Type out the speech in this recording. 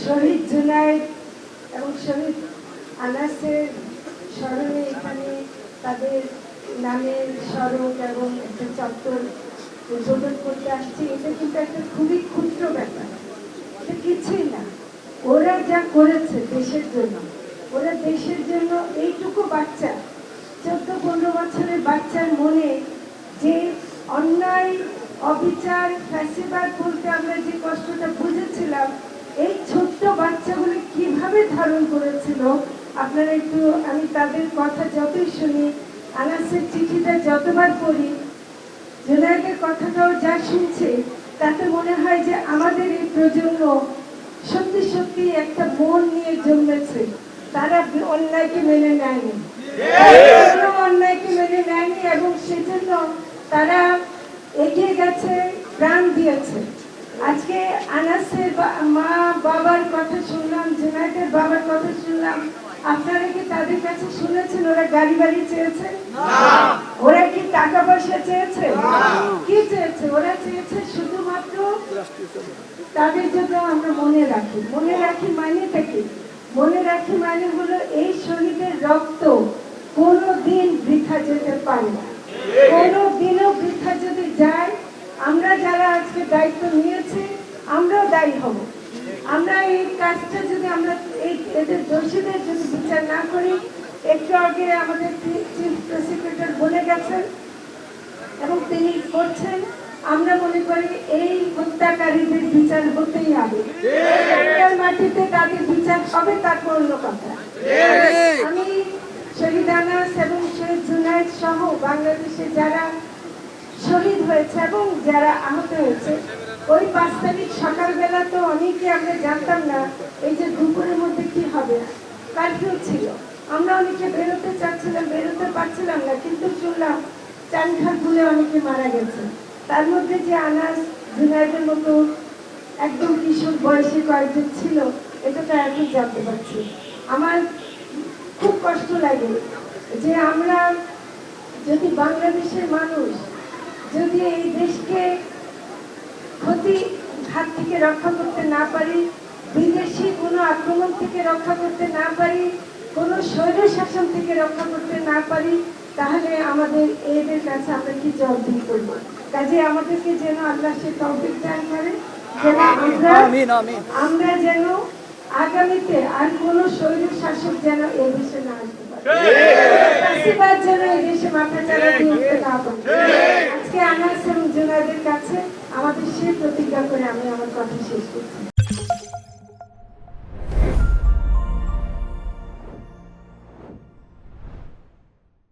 শহীদ জুনায়েদ এবং শহীদ আনাসের স্মরণে এখানে তাদের নামের স্মরণ এবং একটা চত্বর উদ্বোধন করতে আসছি। এটা কিন্তু একটা খুবই ক্ষুদ্র ব্যাপার, এটা কিছুই না। ওরা যা করেছে দেশের জন্য, ওরা দেশের জন্য এইটুকু বাচ্চা 14-15 বছরের বাচ্চার মনে যে অন্যায়, অবিচার, ফ্যাসিবাদ বলতে আমরা যে কষ্টটা বুঝেছিলাম, এই ছোট্ট বাচ্চাগুলো কিভাবে ধারণ করেছিল আপনারা একটু, আমি তাদের কথা যতই শুনি, আনাসের চিঠিটা যতবার পড়ি, জুনায়েদের কথাটাও যা শুনছে, তাতে মনে হয় যে আমাদের এই প্রজন্ম সত্যি সত্যি একটা মন নিয়ে জন্মেছে। তারা অন্যায়কে মেনে নেয়নি, অন্যায়কে মেনে নেয়নি এবং সেজন্য তারা এগিয়ে গেছে, প্রাণ দিয়েছে। আজকে আনাসের মা বাবার কথা শুনলাম, জুনায়েদের বাবার কথা শুনলাম। আপনারা কি তাদের কাছে শুনেছেন ওরা গাড়ি বাড়ি চেয়েছে? ওরা কি টাকা পয়সা চেয়েছে? কি চেয়েছে? ওরা চেয়েছে শুধুমাত্র তাদের জন্য আমরা মনে রাখি। মনে রাখি মানেটা কি? মনে রাখি মানে হলো এই শহীদের রক্ত কোনোদিন বৃথা যেতে পারে না। কোনোদিনও বৃথা যদি যায়, আমরা যারা আজকে দায়িত্ব নিয়েছি আমরাও দায়ী হব। আমরা এই কাজটা যদি আমরা এদের দোষীদের যদি বিচার না করি, একটু আগে আমাদের চিফ প্রসিকিউটর বলে গেছেন এবং তিনি করছেন, আমরা মনে করি এই হত্যাকারীদের বিচার হতেই হবে। মাটিতে তাদের বিচার হবে, তার অন্য কথা। আমি শহীদ আনাস এবং শহীদ জুনায়েদ সহ বাংলাদেশে যারা শহীদ হয়েছে এবং যারা আহত হয়েছে, ওই 5 তারিখ সকালবেলা তো অনেকে আমরা জানতাম না এই যে দুপুরের মধ্যে কি হবে, কারফিউ ছিল। আমরা অনেকে বেরোতে চাচ্ছিলাম, বেরোতে পারছিলাম না, কিন্তু শুনলাম চানখার ভুলে অনেকে মারা গেছে। তার মধ্যে যে আনাস জুনায়েদের মতো একদম কিশোর বয়সী কয়েকজন ছিল, এটা তো এখন জানতে পারছি। আমার খুব কষ্ট লাগে যে আমরা যদি বাংলাদেশের মানুষ যদি এই দেশকে ক্ষতি হাত থেকে রক্ষা করতে না পারি, বিদেশি কোনো আক্রমণ থেকে রক্ষা করতে না পারি, কোনো স্বৈর শাসন থেকে রক্ষা করতে না পারি, তাহলে আমাদের এদের কাছে আমরা কি জবাবদিহি করবো? কাজে আমাদেরকে যেন আল্লাহ সে তৌফিক দান করে, আমরা যেন আগামীতে আর কোনো স্বৈর শাসক যেন এ দেশে না আসতে পারে, ফ্যাসিবাদ যেন এই দেশে মাথা চাড়া দিয়ে উঠতে না পারে। আজকে আনাস এবং জুনায়েদের কাছে আমাদের সে প্রতিজ্ঞা করে আমি আমার কথা শেষ করছি।